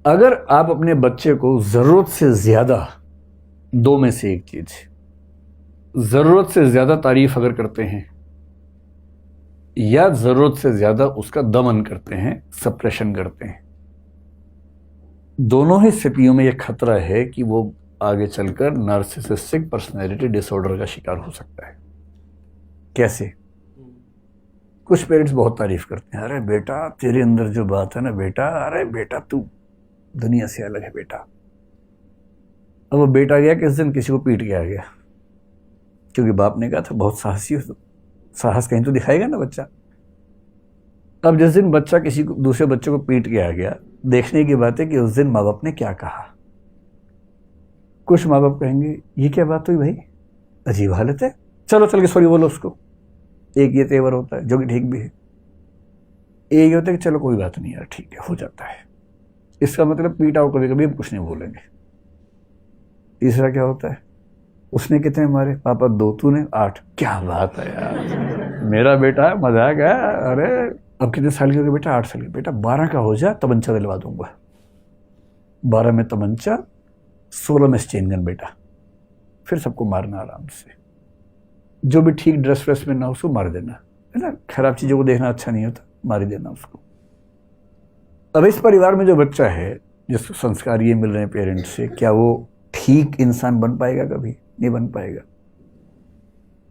अगर आप अपने बच्चे को ज़रूरत से ज़्यादा, दो में से एक चीज़, ज़रूरत से ज़्यादा तारीफ अगर करते हैं या ज़रूरत से ज़्यादा उसका दमन करते हैं, सप्रेशन करते हैं, दोनों ही स्थितियों में यह खतरा है कि वो आगे चलकर नार्सिसिस्टिक पर्सनैलिटी डिसऑर्डर का शिकार हो सकता है। कैसे? कुछ पेरेंट्स बहुत तारीफ करते हैं, अरे बेटा तेरे अंदर जो बात है ना बेटा, अरे बेटा तू दुनिया से अलग है बेटा। अब वो बेटा गया किस दिन किसी को पीट के आ गया, क्योंकि बाप ने कहा था बहुत साहसी हो, साहस कहीं तो दिखाएगा ना बच्चा। अब जिस दिन बच्चा किसी को दूसरे बच्चे को पीट के आ गया, देखने की बात है कि उस दिन माँ बाप ने क्या कहा। कुछ माँ बाप कहेंगे ये क्या बात हुई भाई, अजीब हालत है, चलो चल के सॉरी बोलो उसको। एक ये तेवर होता है जो कि ठीक भी है। एक होता है कि चलो कोई बात नहीं यार ठीक है, हो जाता है, इसका मतलब पीटा हो कभी कभी हम कुछ नहीं बोलेंगे। तीसरा क्या होता है, उसने कितने मारे, पापा 2, तूने 8, क्या बात है यार मेरा बेटा मजाक है, अरे अब कितने साल की हो गई बेटा, 8 साल की, बेटा 12 का हो जा तमंचा दिलवा दूंगा, 12 में तमंचा, 16 में चेन गन बेटा, फिर सबको मारना आराम से, जो भी ठीक ड्रेस व्रेस में ना उसको मार देना, है ना, खराब चीज़ों को देखना अच्छा नहीं होता, मार ही देना उसको। अब इस परिवार में जो बच्चा है जिसको संस्कार ये मिल रहे हैं पेरेंट्स से, क्या वो ठीक इंसान बन पाएगा? कभी नहीं बन पाएगा।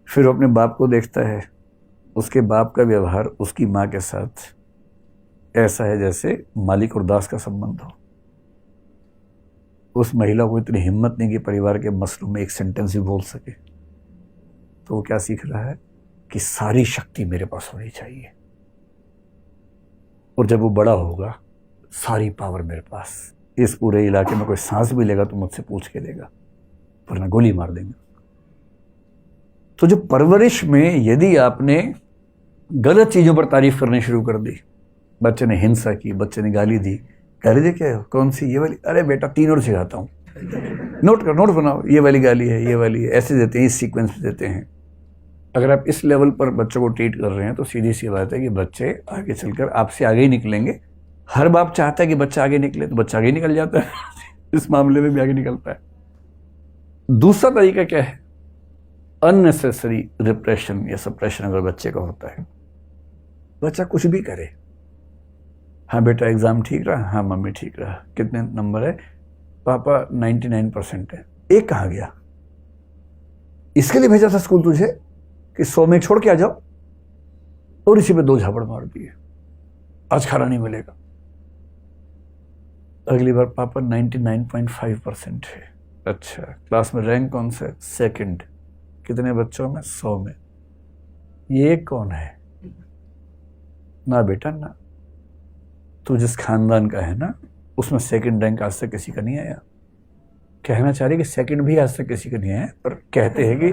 फिर वो अपने बाप को देखता है, उसके बाप का व्यवहार उसकी माँ के साथ ऐसा है जैसे मालिक और दास का संबंध हो। उस महिला को इतनी हिम्मत नहीं कि परिवार के मसलों में एक सेंटेंस भी बोल सके, तो वो क्या सीख रहा है कि सारी शक्ति मेरे पास होनी चाहिए, और जब वो बड़ा होगा सारी पावर मेरे पास, इस पूरे इलाके में कोई सांस भी लेगा तो मुझसे पूछ के लेगा, वरना गोली मार देंगे। तो जो परवरिश में यदि आपने गलत चीज़ों पर तारीफ करनी शुरू कर दी, बच्चे ने हिंसा की, बच्चे ने गाली दी, गाली दे क्या कौन सी, ये वाली, अरे बेटा 3 और सिखाता हूँ, नोट कर, नोट बनाओ, ये वाली गाली है, ये वाली है, ऐसे देते हैं, इस सीक्वेंस में देते हैं। अगर आप इस लेवल पर बच्चों को ट्रीट कर रहे हैं तो सीधी सी बात है कि बच्चे आगे चलकर आपसे आगे ही निकलेंगे। हर बाप चाहता है कि बच्चा आगे निकले, तो बच्चा आगे निकल जाता है इस मामले में भी आगे निकलता है। दूसरा तरीका क्या है, अननेसेसरी रिप्रेशन या सप्रेशन अगर बच्चे का होता है, बच्चा कुछ भी करे, हाँ बेटा एग्जाम ठीक रहा, हाँ मम्मी ठीक रहा, कितने नंबर है पापा, 99% है, एक कहाँ गया, इसके लिए भेजा था स्कूल तुझे कि 100 में छोड़ के आ जाओ, और इसी पे 2 झापड़ मार दिए, आज खाना नहीं मिलेगा। अगली बार पापा 99.5% है, अच्छा क्लास में रैंक कौन सा है, 2nd, कितने बच्चों में, 100 में, ये कौन है, ना बेटा ना, तू जिस खानदान का है ना उसमें 2nd रैंक आज तक किसी का नहीं आया। कहना चाह रही कि 2nd भी आज तक किसी का नहीं आया, पर कहते हैं कि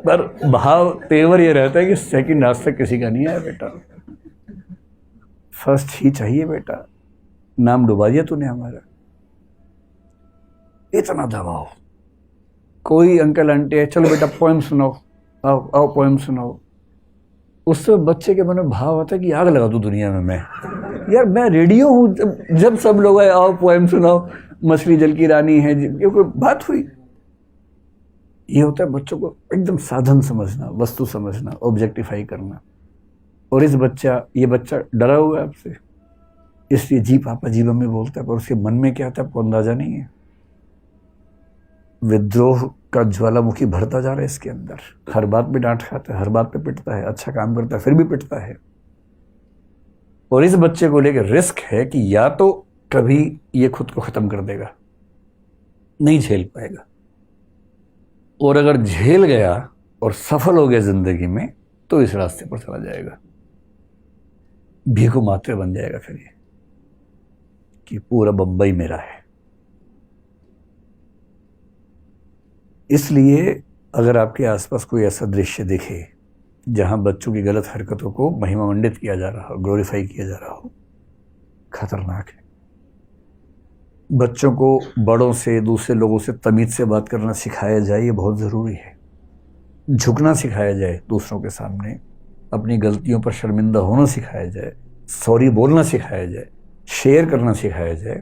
पर भाव तेवर ये रहता है कि 2nd आज तक किसी का नहीं आया बेटा, 1st ही चाहिए बेटा, नाम डुबा दिया तूने हमारा। इतना दबाव, कोई अंकल आंटी है, चलो बेटा पोएम सुनाओ, आओ आओ पोएम सुनाओ, उससे बच्चे के मन में भाव आता है कि आग लगा दूं दुनिया में मैं, यार मैं रेडियो हूँ, जब सब लोग आए आओ पोएम सुनाओ, मछली जल की रानी है, ये कोई बात हुई। ये होता है बच्चों को एकदम साधन समझना, वस्तु समझना, ऑब्जेक्टिफाई करना। और ये बच्चा डरा हुआ है आपसे, इसलिए जी पापा जी मम्मी बोलता है, पर उसके मन में क्या आता है आपको अंदाजा नहीं है। विद्रोह का ज्वालामुखी भरता जा रहा है इसके अंदर, हर बात पे डांट खाता है, हर बात पे पिटता है, अच्छा काम करता है फिर भी पिटता है। और इस बच्चे को लेकर रिस्क है कि या तो कभी ये खुद को खत्म कर देगा, नहीं झेल पाएगा, और अगर झेल गया और सफल हो गया जिंदगी में तो इस रास्ते पर चला जाएगा, भीखू मात्र बन जाएगा फिर ये कि पूरा बंबई मेरा है। इसलिए अगर आपके आसपास कोई ऐसा दृश्य दिखे जहां बच्चों की गलत हरकतों को महिमामंडित किया जा रहा हो, ग्लोरीफाई किया जा रहा हो, खतरनाक है। बच्चों को बड़ों से, दूसरे लोगों से तमीज से बात करना सिखाया जाए, ये बहुत ज़रूरी है। झुकना सिखाया जाए दूसरों के सामने, अपनी गलतियों पर शर्मिंदा होना सिखाया जाए, सॉरी बोलना सिखाया जाए, शेयर करना सिखाया जाए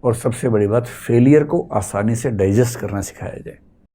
और सबसे बड़ी बात फेलियर को आसानी से डाइजेस्ट करना सिखाया जाए।